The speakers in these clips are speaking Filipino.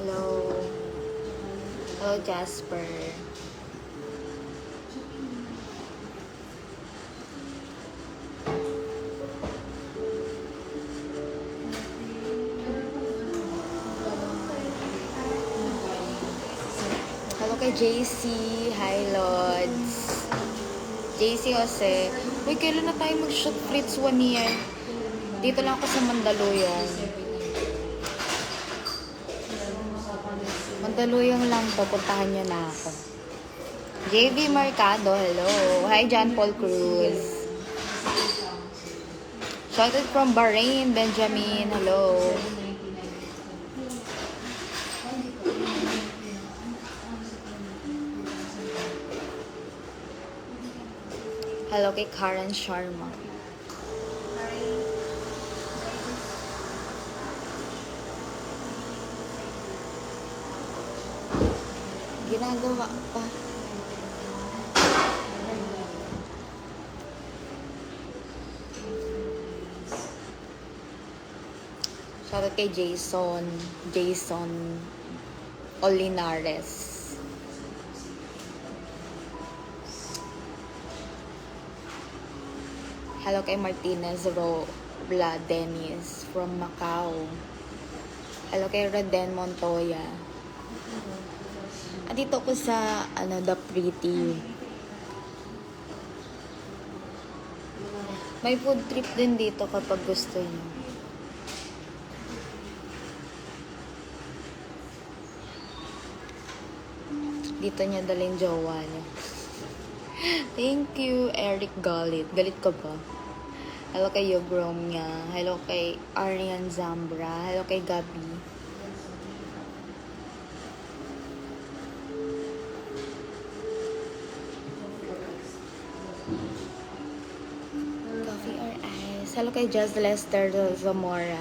Hello. Hello, Jasper. Hello kay JC. Hi, Lods. JC Jose. Uy, kailan na tayo mag-shoot Fritz 1 year? Dito lang ako sa Mandaluyong. Mandaluyong lang to. Puntahan nyo na ako. JV Mercado. Hello. Hi, John Paul Cruz. Shouted from Bahrain, Benjamin. Hello. Hello kay Karen Sharma. Ginagawa pa. Shoutout kay Jason Olinares. Hello kay Martinez Robla Dennis from Macau. Hello kay Reden Montoya. Dito ko sa The Pretty. May food trip din dito kapag gusto niyo. Dito niya dalhin jowa niya. Thank you, Eric Galit. Galit ka ba? Hello kay Yogrom niya. Hello kay Arian Zambra. Hello kay Gabi. Coffee or ice? Hello kay Jazz Lester Zamora.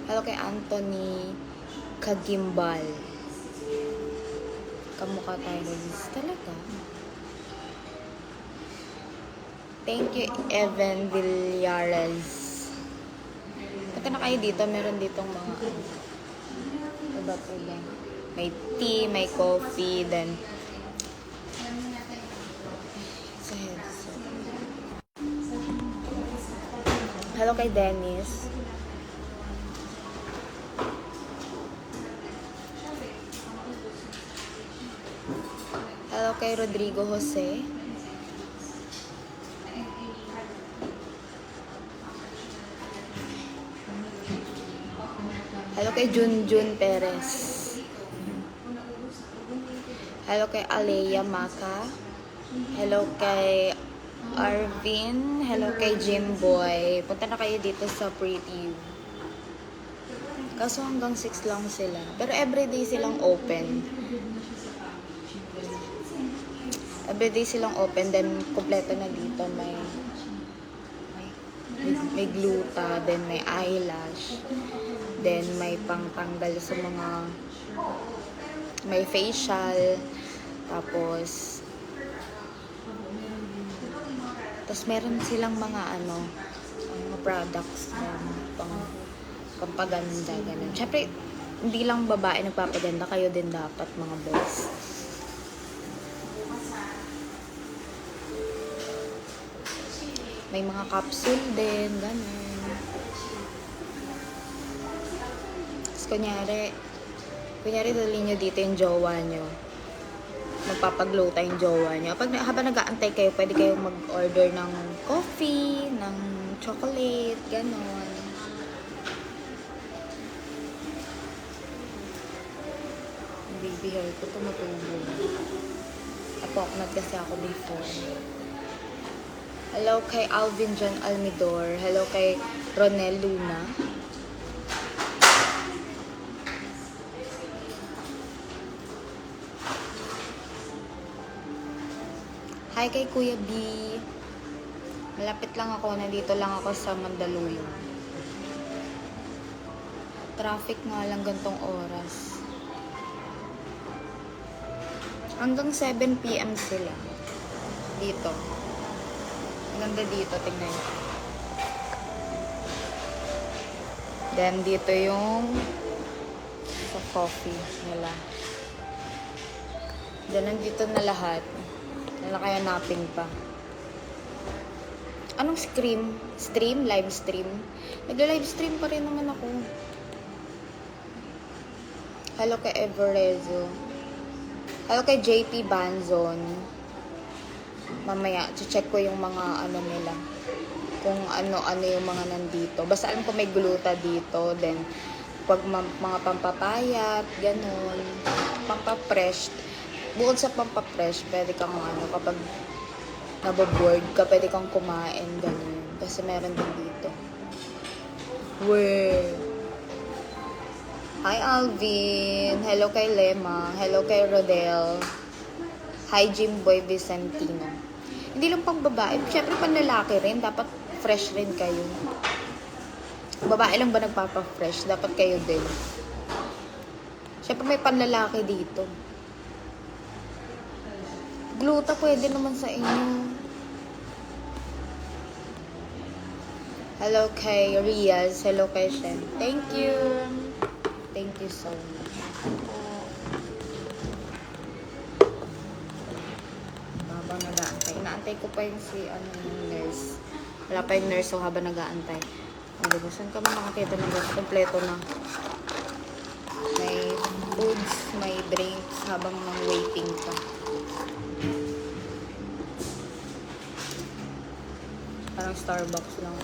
Hello kay Anthony Kagimbal. Kamukha tayo guys. Talaga. Thank you, Evan Villares. Punta na kayo dito. Meron ditong mga iba-iba. May tea, may coffee, then sa headset. Hello kay Dennis. Hello kay Rodrigo Jose. Hello kay Junjun Perez. Hello kay Alea Maka. Hello kay Arvin. Hello kay Jimboy. Punta na kayo dito sa Pretty. Kaso hanggang 6 lang sila. Pero everyday silang open. Everyday silang open, then kompleto na dito. May gluta, then may eyelash, then may pangtanggal sa mga, may facial, tapos meron silang mga mga products na pampaganda, ganun. Siyempre, hindi lang babae nagpapaganda, kayo din dapat, mga boys. May mga capsule din, ganun. Tapos kunyari dalhin nyo dito yung jowa nyo. Magpapaglow tayong jowa nyo. Habang nag-aantay kayo, pwede kayong mag-order ng coffee, ng chocolate, ganun. Yung baby hair ko tumutubo. Apoknat kasi ako before. Hello kay Alvin John Almidor. Hello kay Ronel Luna. Hi kay Kuya B. Malapit lang ako. Nandito lang ako sa Mandaluyong. Traffic nga lang gantong oras. Hanggang 7 PM sila. Dito. Ganda dito, tingnan niyo. Then, dito yung sa coffee nila. Then, nandito na lahat. Wala kaya hanapin pa. Anong stream? Stream? Live stream? Nagla-live stream pa rin naman ako. Hello kay Everezo. Hello kay JP Banzon. Mamaya, check ko yung mga ano nila. Kung ano-ano yung mga nandito. Basta alam ko may gluta dito. Then, pag mga pampapayat, ganun. Pampapresh. Bukod sa pampapresh, pwede kang kapag naboboard ka, pwede kang kumain, ganun. Kasi meron din dito. Weh! Hi, Alvin. Hello kay Lema. Hello kay Rodel. Hi, Jimboy Vicentino. Hindi lang pang babae. Siyempre, pang lalaki rin. Dapat fresh rin kayo. Babae lang ba nagpapa-fresh? Dapat kayo din. Siyempre, may panlalaki dito. Gluta pwede naman sa inyo. Hello kay Riaz. Hello kay Shen. Thank you. Thank you so much. Habang nag-aantay. Inaantay ko pa yung nurse. Wala pa yung nurse so habang nag-aantay. Saan ka makakita ng gas? Kompleto na. May foods, may drinks habang waiting pa. Parang Starbucks lang.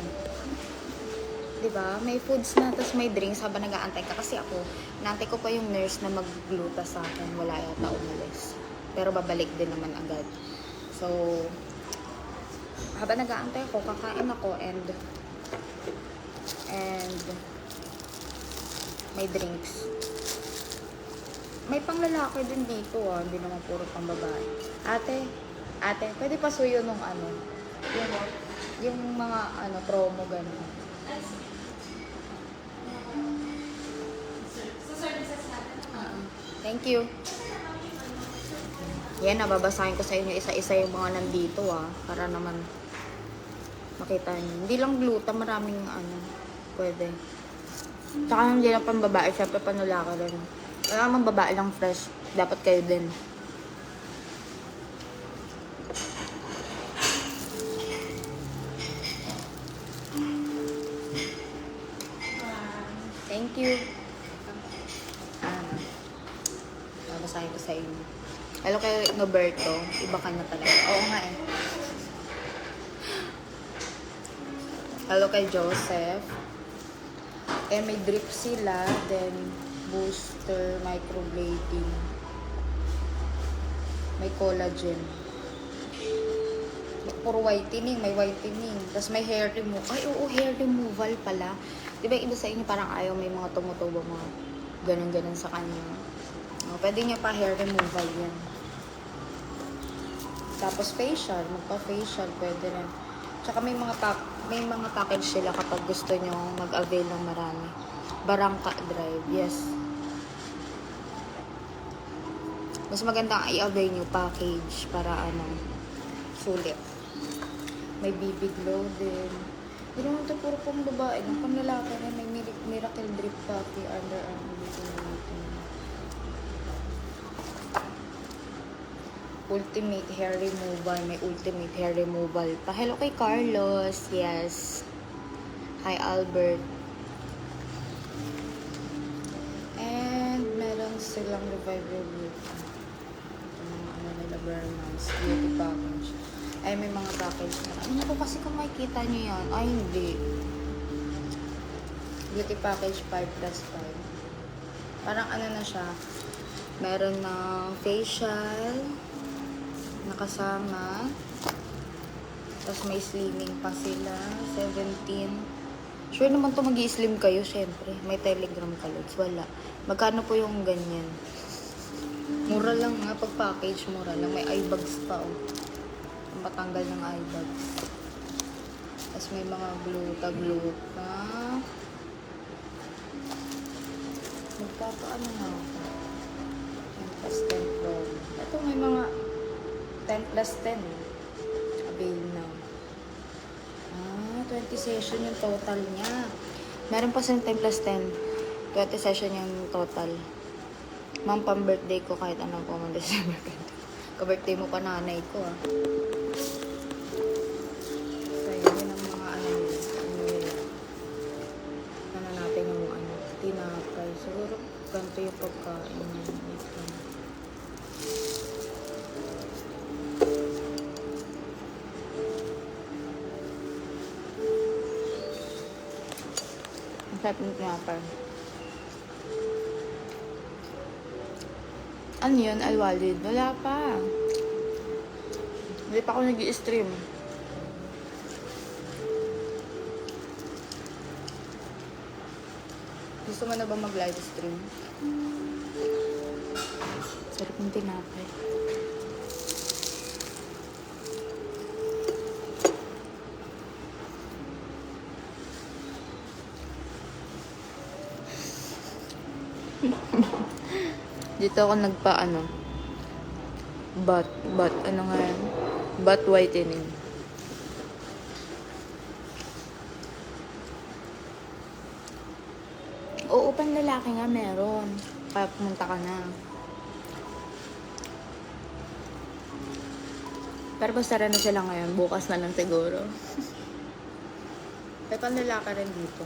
Diba? May foods na, tapos may drinks habang nag-aantay ka. Kasi ako, naantay ko pa yung nurse na maggluta sa akin. Wala yata umalis. Pero babalik din naman agad. So, habang nag-aantay ako, kakain ako and may drinks. May panglalaki din dito hindi naman puro pang babae. Ate, pwede pasuyo nung yung mga promo gano'n. Thank you. Yan, nababasahin ko sa inyo isa-isa yung mga nandito para naman makita niyo. Hindi lang gluta, maraming pwede. Tsaka hindi lang pang babae, syempre panulaka rin. Wala namang babae lang fresh, dapat kayo din. Thank you. Babasahin ko sa inyo. Hello kay Noberto, iba ka na talaga. Oo nga eh. Hello kay Joseph. May drip sila, then booster, microblading. May collagen. Puro whitening, may whitening. Tapos may hair removal. Ay, oo, hair removal pala. Diba iba sa inyo parang ayaw may mga tumutubo, mga ganun-ganun sa kanya. Pwede niya pa hair removal yan. Tapos facial, magpa-facial, pwede rin. Tsaka may mga package sila kapag gusto nyo mag-avail ng marami. Barangka Drive, yes. Mas maganda i-avail nyo package para sulit. May BB Glow din. Hindi naman ito puro pang babae. Ng panglalaki rin, may Miracle Drip Coffee, Under Armour. Ultimate hair removal. May ultimate hair removal pa. Hello kay Carlos. Yes. Hi, Albert. And meron silang Revival Beauty. Nila Burmans. Beauty package. Ay, may mga package na. Ano ko kasi kung makikita nyo yan? Ay, hindi. Beauty package 5+5. Parang na siya. Meron na facial. Nakasama. Tapos may slimming pa sila. 17. Sure naman to mag-i-slim kayo, syempre. May Telegram ka, Lods. Wala. Magkano po yung ganyan? Mura lang nga. Pag package, mura lang. May eye bags pa, matanggal ng eye bags. Tapos may mga gluta. Magpapaano nga ako? 10+10 Pro. Ito may mga 10+10. Avail now. 20 session yung total niya. Meron pa sa 10 plus 10. 20 session yung total. Ma'am, pang-birthday ko kahit anong pumunta sa birthday. Ka-birthday mo pa nanay ko ah. So, yun ang mga ano nila. Ano natin yung ano, tinapay. Siguro ganito yung pagkain niya. Wait lang. Ang sarap ng tinapay. Ano yun? Alwalid? Wala pa. Hindi pa ako nag-i-stream. Gusto mo na ba mag-live stream? Sarap ng tinapay. Dito ako nagpa-ano. Ano nga yan? Butt whitening. Oo, panlalaki nga meron. Kaya pumunta ka na. Pero basta rin na sila ngayon. Bukas na lang siguro. May panlalaki rin dito.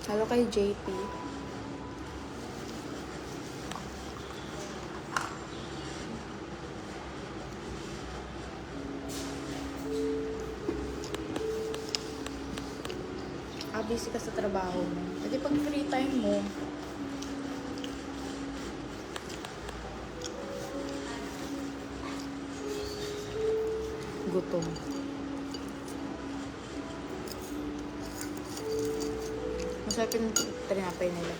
Hello kay JP. Busy ka sa trabaho mo. Pwede pag free time mo. Gutom. Masarap yung tinapay nila.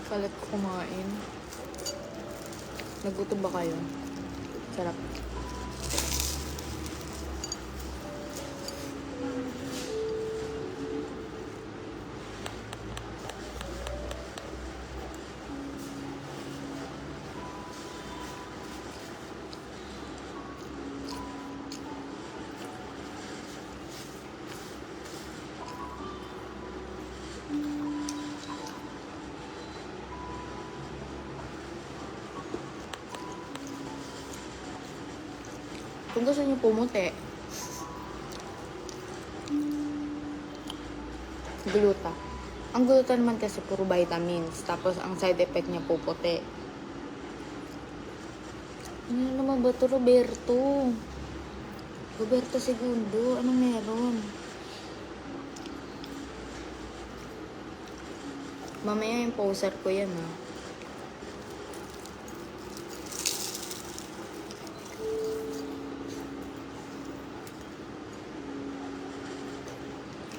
Kalat ko kumain. Nagutom ba kayo? Sarap. Kung gusto niyo pumuti, gluta. Ang gluta naman kasi puro vitamins. Tapos ang side effect niya puputi. Ano naman ba ito, Roberto? Roberto Segundo, anong meron? Mamaya yung poster ko yan ha.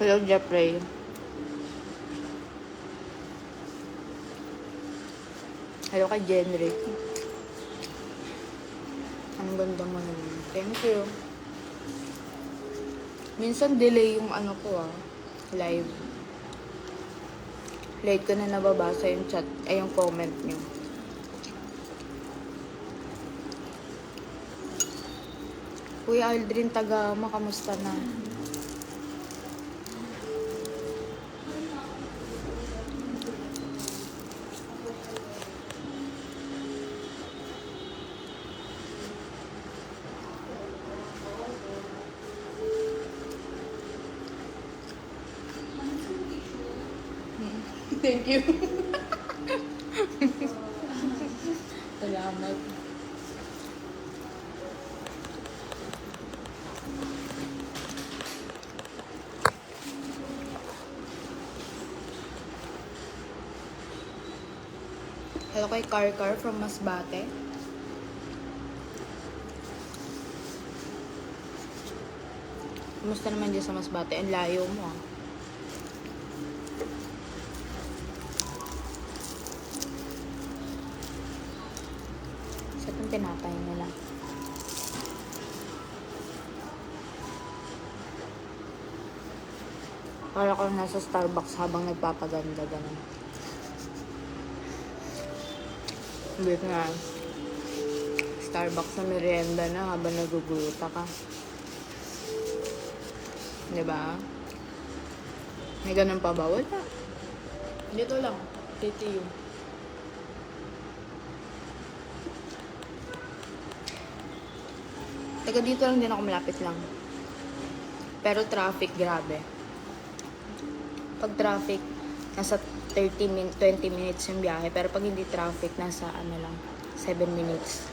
Hello, Jeffrey. Hello kay Jenrick. Ang ganda mo naman. Thank you. Minsan delay yung ano ko live. Late ko na nababasa yung chat, ay yung comment niyo. Kuya Aldrin Tagama, kamusta na? Thank you. Salamat. Hello kay Car from Masbate. Kumusta naman dyan sa Masbate? Ang layo mo Sa yung tinapay nila. Para ko nasa Starbucks habang nagpapaganda ganun. Hindi nga. Starbucks na merienda na habang naguguluta ka. Diba? May ganun pa ba? Wala. Dito lang. TTU. Taga dito lang din ako, malapit lang. Pero traffic, grabe. Pag traffic, nasa 20 minutes yung biyahe. Pero pag hindi traffic, nasa 7 minutes.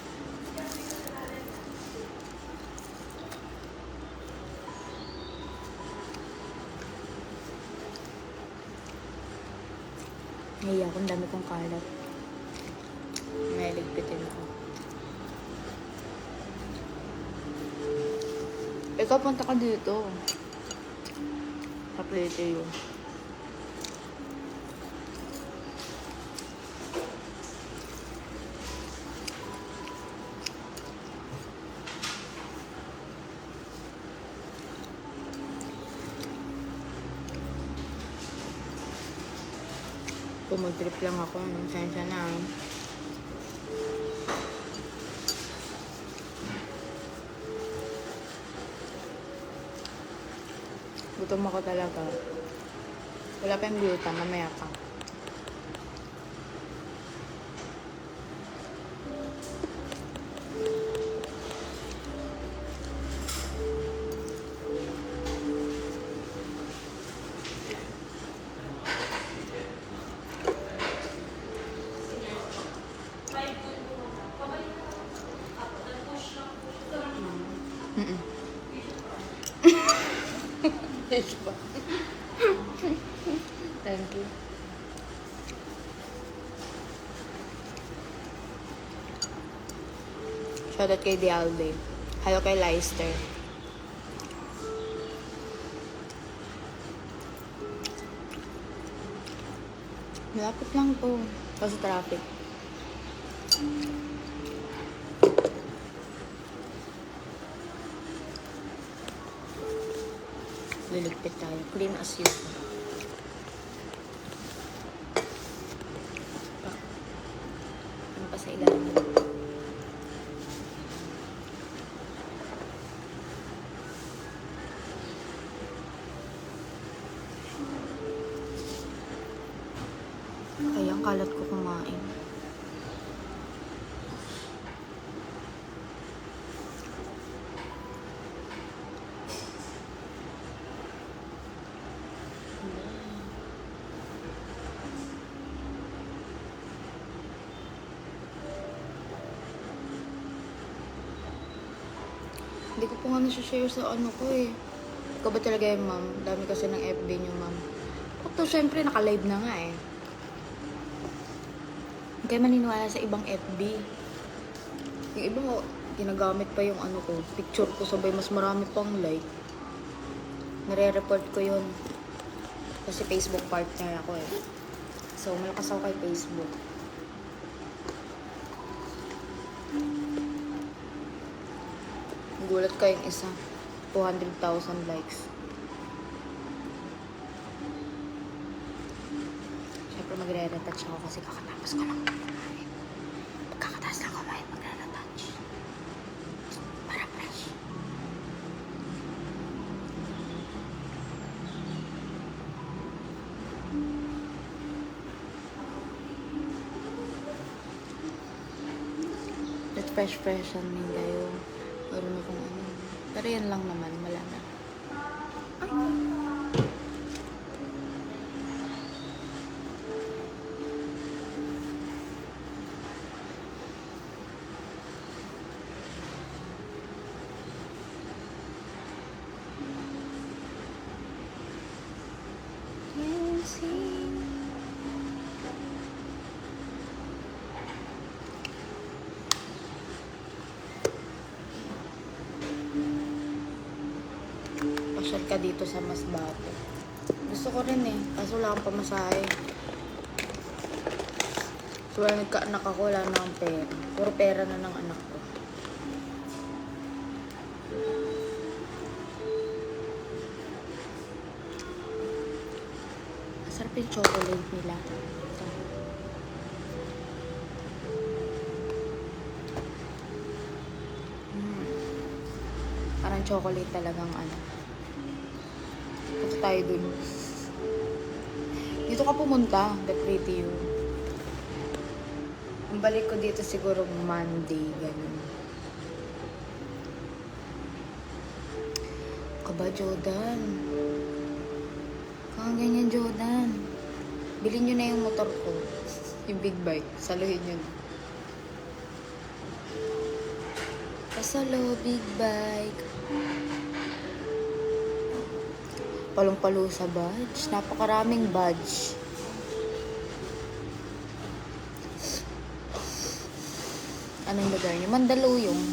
Nahiya akong dami kong kalat. May ligpitin ako. Ikaw, punta ka dito. Sa plate yun. Pumag-trip lang ako. Sensya na. Gutom ako talaga. Wala pa yung glutan. Mamaya pa. Thank you. Shoutout kay Dialde. Hello kay Leicester. Malapit lang to. Kasi traffic. Liligpit tayo. Clean as usual. Ano pa sa ilalim? Kaya ang kalat ko kumain. Hindi ko po nga nasi-share sa ano ko eh. Ikaw ba talaga yung ma'am? Dami kasi ng FB niyo, ma'am. Ito, syempre, naka-live na nga eh. Hindi kayo maniniwala sa ibang FB. Yung iba, ginagamit pa yung ano ko, picture ko, sabay mas marami pang like. Nare-report ko yun. Kasi Facebook partner ako eh. So, malakas ako kay Facebook. Gulat ko yung isa. 200,000 likes. Siyempre magre-retouch ako kasi kakatapos ko lang. Pagkakataas lang kumain, magre-retouch. Para fresh. Let's fresh-freshan din kayo. Meron akong ano. Pero yan lang naman. Wala na. Ay! Pasyal ka dito sa Masbate. Gusto ko rin eh. Kaso wala akong pamasahe. Wala nagka-anak ako, wala na akong pera. Puro pera na ng anak ko. Masarap yung chocolate nila. Ito. Parang chocolate talagang ano. Punta tayo dun. Dito ka pumunta, the pretty you. Ang balik ko dito siguro Monday, ganun. Kaba, Jordan. Kang ganyan, Jordan. Bilhin nyo na yung motor ko. Yung big bike. Saluhin nyo na. Pasalo, big bike. Palong-palo sa badge. Napakaraming badge. Anong lugar niyo? Mandaluyong.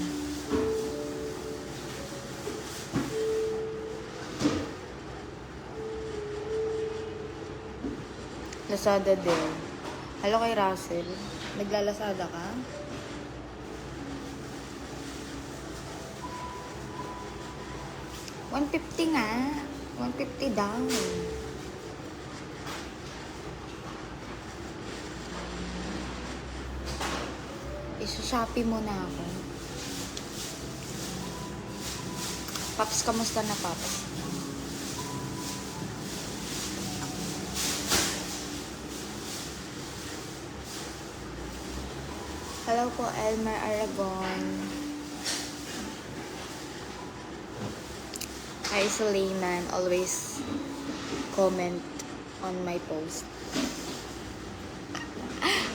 Lazada din. Hello kay Russell. Naglalasada ka? $150 nga. $150 down. Isa-shopee muna ako. Paps, kamusta na, Paps? Hello po, Elmer Aragon. Hi, Suleiman. Always comment on my post.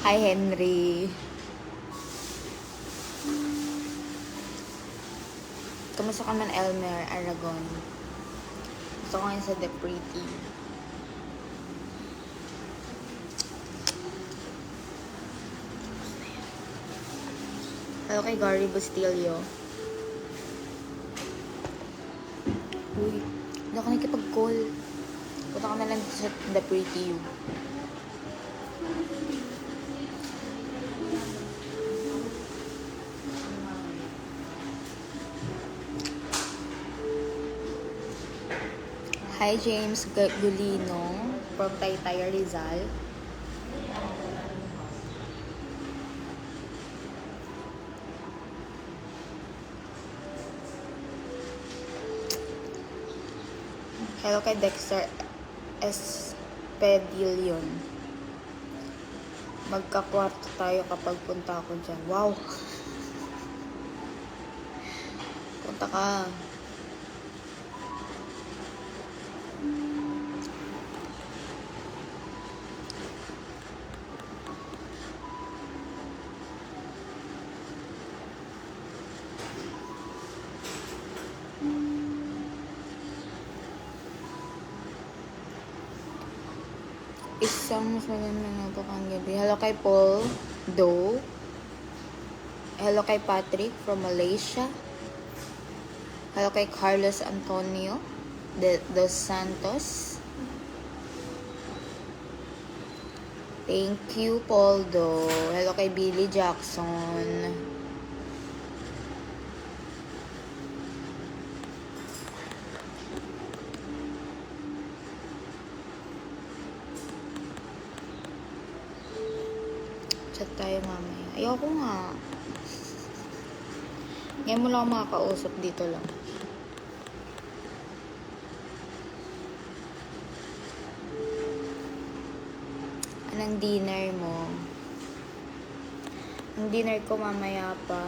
Hi, Henry. Kamusta ka man, Elmer Aragon? Gusto ko ngayon sa The Pretty. Hello kay Gary Bustillo. Uy, hindi ako nakikipag-call. Punta ka na lang sa The Pretty You. Hi, James Gulino from Taytay, Rizal. Hello kay Dexter Espedillion. Magkakwarto tayo kapag punta ako dyan. Wow! Punta ka. Isang mas maganda na ito kang gabi. Hello kay Paul Do. Hello kay Patrick from Malaysia. Hello kay Carlos Antonio Dos Santos. Thank you, Paul Do. Hello kay Billy Jackson. Chat tayo mamaya. Ayoko nga. Ngayon mo lang ako makakausap dito lang. Anong dinner mo? Ang dinner ko mamaya pa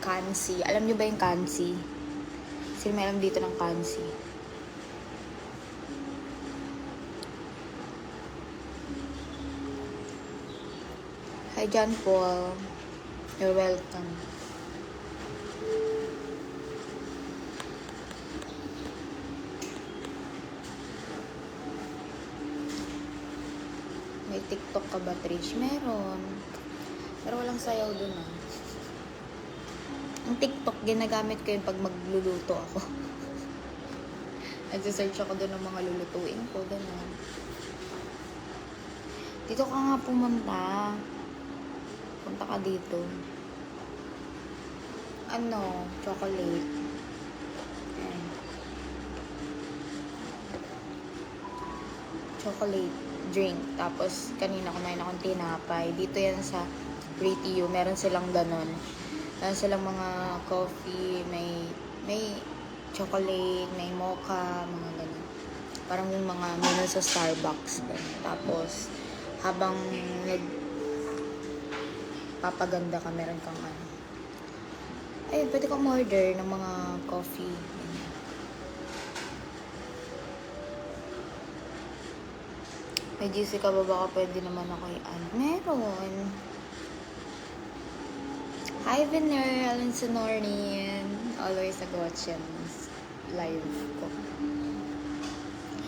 kansi. Alam nyo ba yung kansi? Sino may alam dito ng kansi? Hi, John Paul. You're welcome. May TikTok ka ba, Trish? Meron. Pero walang sayaw dun, ah. Ang TikTok, ginagamit ko yun pag magluluto ako. Nagsisearch ako dun ng mga lulutuin ko. Ganun. Dito ka nga pumunta. Punta ka dito. Ano? Chocolate. Ayan. Chocolate drink. Tapos, kanina kumain akong tinapay. Dito yan sa Pretty You. Meron silang ganon. Meron silang mga coffee, may chocolate, may mocha, mga ganon. Parang yung mga menu sa Starbucks. Ganun. Tapos, habang papaganda ka, meron kang ano. Ayun, pwede kang order ng mga coffee. May GC ka ba? Baka pwede naman ako ano. Meron. Hi, Vener. Alan Sonorin. Always nag-watch yan. Live ko.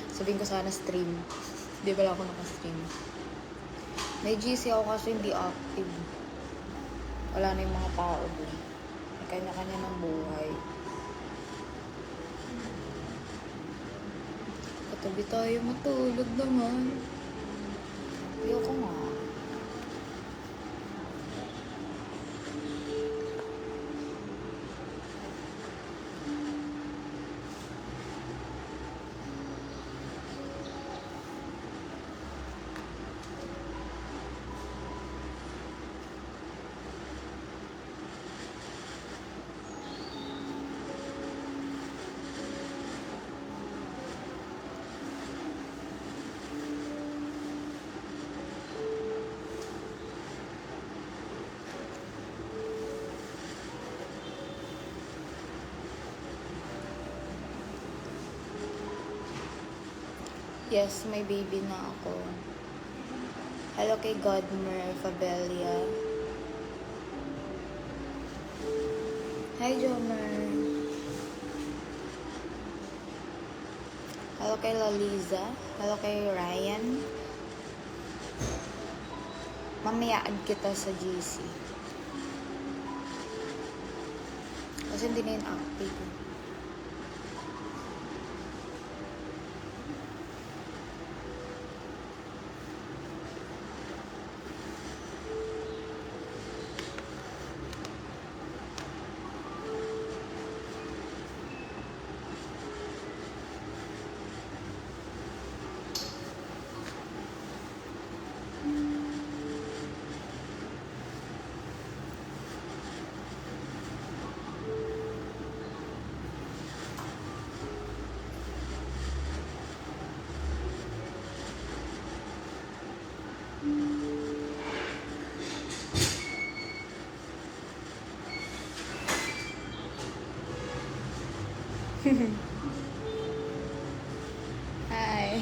Sabihin ko sana stream. Di ba lang ako naka-stream? May GC ako kasi hindi active. Wala na yung mga tao doon. May kanya-kanya ng buhay. Katabi tayo matulog naman. Ayoko nga. Yes, may baby na ako. Hello kay Godmer Fabelia. Hi, Jomer. Hello kay Laliza. Hello kay Ryan. Mamaya add kita sa GC. Kasi hindi na yun active. Hi.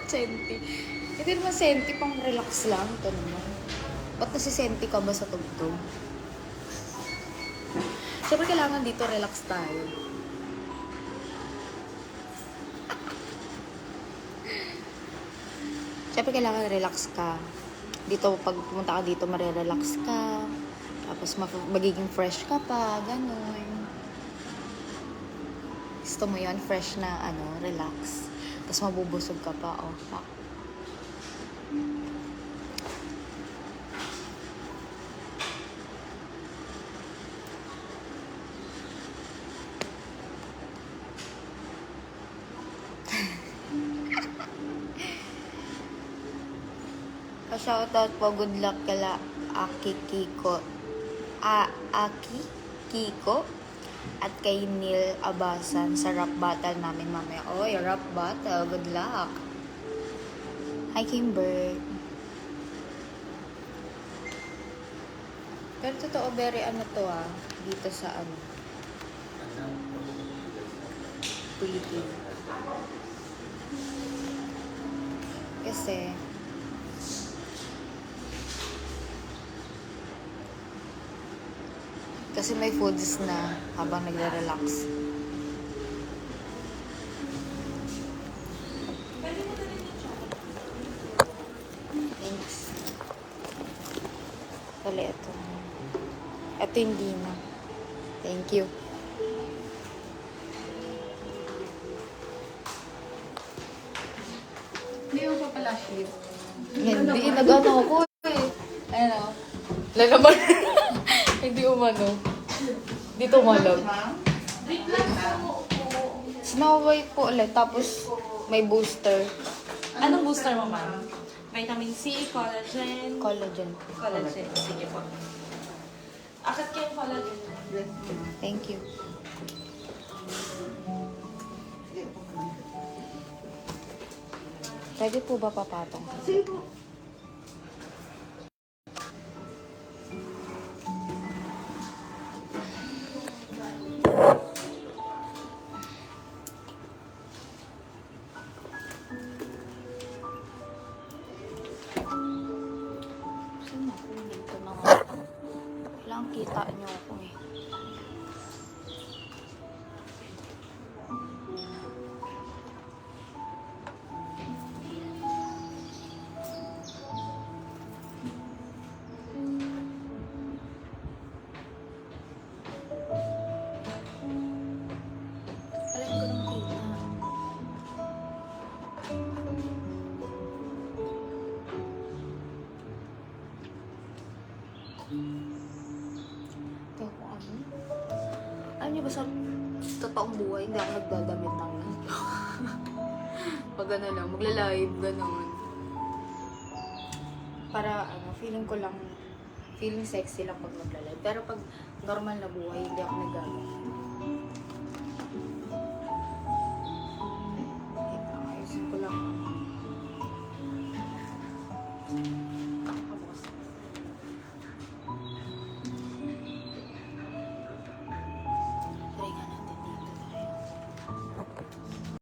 Senti. Hindi naman senti, pang relax lang. Ito naman. Ba't nasisenti ka ba sa tugtog? Siyempre kailangan dito relax tayo. Siyempre kailangan relax ka. Dito, pag pumunta ka dito, marirelax ka. Tapos magiging fresh ka pa. Ganon. Gusto mo yun? Fresh na, relax. Tapos mabubusog ka pa, oh. Shoutout po, good luck kala Aki Kiko. Aki Kiko at kay Neil Abasan sa rap battle namin mamaya. Oy, rap battle. Good luck. Hi, Kimber. Pero totoo, very to dito sa Philippines. Kasi Kasi may foods na habang nagre-relax. Thanks. Kali ito. Ito hindi na. Thank you. Hindi mo pa pala siya. Hindi, nag-ano ako eh. Ano? Lalaman. Hindi umano. Dito umalag. Wait lang. Snow White po ulit. Tapos may booster. Anong booster mo, ma'am? Vitamin C, collagen. Collagen. Collagen. Sige po. Akit kayong collagen. Thank you. Pwede po ba papatong? Sige po. Saan ako? Dito na nga. Kailangan kita niyo ako eh. Alam ko nang kita. Ito ako ano? Alam niyo ba sa totoong buhay, hindi ako nagdadamit ng pag ano lang, magla-live, gano'n. Para ano, feeling sexy lang pag magla-live. Pero pag normal na buhay, hindi ako nagdadamit.